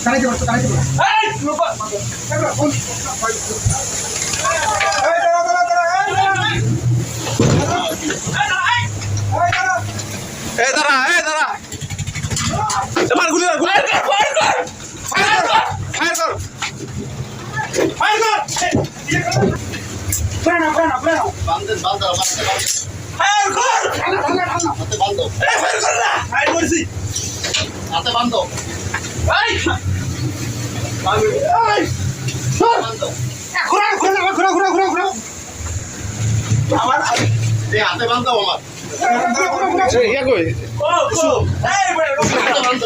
connect করতে connect করতে এই লোপা এই দাঁড়া এই দাঁড়া এবার গুলি কর ফায়ার কর ফায়ার কর ফায়ার কর ফায়ার কর ফ্রেনা বান্ধেন বান্ধা বান্ধে বান্ধে ফায়ার কর হাতে বান্ধো এই ফায়ার কর না ফায়ার করছি হাতে বান্ধো এই এই বান্ধো ঘোরা আমার এই হাতে বান্ধো আমার ইয়া কই ও ও এই বড় হাতে বান্ধো